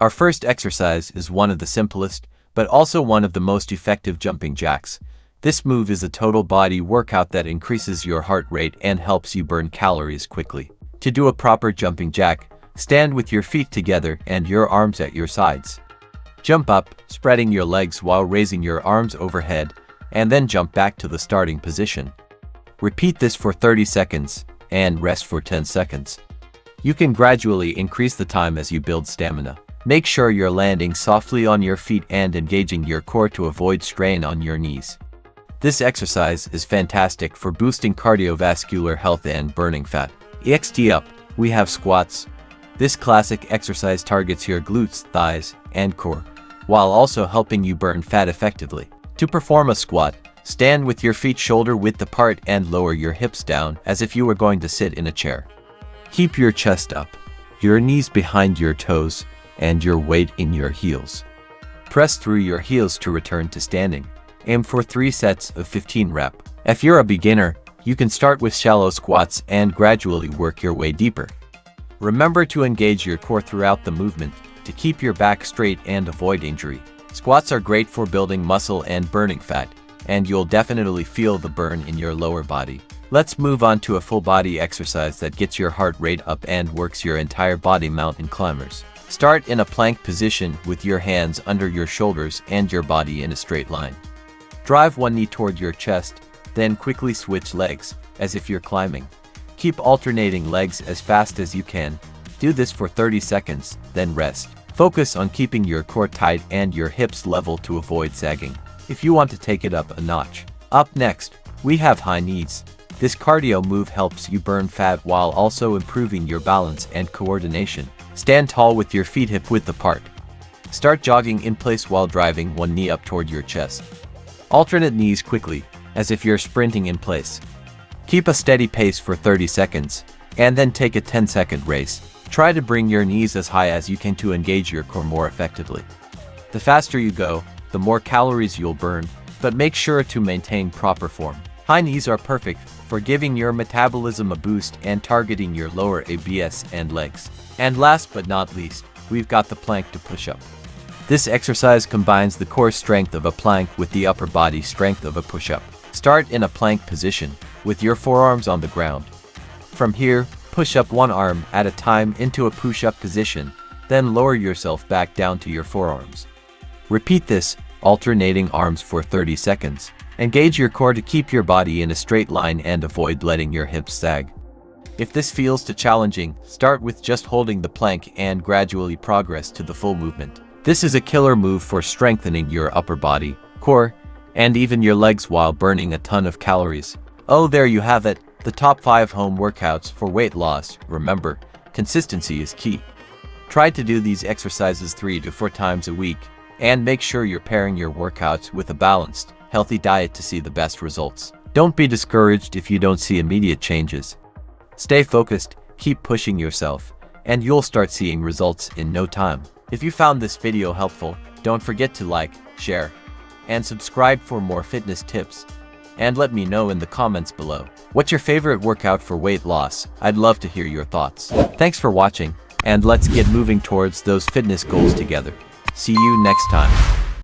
Our first exercise is one of the simplest, but also one of the most effective jumping jacks. This move is a total body workout that increases your heart rate and helps you burn calories quickly. To do a proper jumping jack, stand with your feet together and your arms at your sides. Jump up, spreading your legs while raising your arms overhead, and then jump back to the starting position. Repeat this for 30 seconds, and rest for 10 seconds. You can gradually increase the time as you build stamina. Make sure you're landing softly on your feet and engaging your core to avoid strain on your knees. This exercise is fantastic for boosting cardiovascular health and burning fat. Next up, we have squats. This classic exercise targets your glutes, thighs, and core, while also helping you burn fat effectively. To perform a squat, stand with your feet shoulder-width apart and lower your hips down as if you were going to sit in a chair. Keep your chest up, your knees behind your toes, and your weight in your heels. Press through your heels to return to standing. Aim for 3 sets of 15 reps. If you're a beginner, you can start with shallow squats and gradually work your way deeper. Remember to engage your core throughout the movement to keep your back straight and avoid injury. Squats are great for building muscle and burning fat, and you'll definitely feel the burn in your lower body. Let's move on to a full body exercise that gets your heart rate up and works your entire body. Mountain climbers. Start in a plank position with your hands under your shoulders and your body in a straight line. Drive one knee toward your chest, then quickly switch legs, as if you're climbing. Keep alternating legs as fast as you can. Do this for 30 seconds, then rest. Focus on keeping your core tight and your hips level to avoid sagging, if you want to take it up a notch. Up next, we have high knees. This cardio move helps you burn fat while also improving your balance and coordination. Stand tall with your feet hip-width apart. Start jogging in place while driving one knee up toward your chest. Alternate knees quickly, as if you're sprinting in place. Keep a steady pace for 30 seconds, and then take a 10-second race. Try to bring your knees as high as you can to engage your core more effectively. The faster you go, the more calories you'll burn, but make sure to maintain proper form. High knees are perfect for giving your metabolism a boost and targeting your lower abs and legs. And last but not least, we've got the plank to push up. This exercise combines the core strength of a plank with the upper body strength of a push-up. Start in a plank position, with your forearms on the ground. From here, push up one arm at a time into a push-up position, then lower yourself back down to your forearms. Repeat this, alternating arms for 30 seconds. Engage your core to keep your body in a straight line and avoid letting your hips sag. If this feels too challenging, start with just holding the plank and gradually progress to the full movement. This is a killer move for strengthening your upper body, core, and even your legs while burning a ton of calories. Oh, there you have it, the top 5 home workouts for weight loss. Remember, consistency is key. Try to do these exercises 3 to 4 times a week, and make sure you're pairing your workouts with a balanced, healthy diet to see the best results. Don't be discouraged if you don't see immediate changes. Stay focused, keep pushing yourself, and you'll start seeing results in no time. If you found this video helpful, don't forget to like, share, and subscribe for more fitness tips. And let me know in the comments below. What's your favorite workout for weight loss? I'd love to hear your thoughts. Thanks for watching, and let's get moving towards those fitness goals together. See you next time.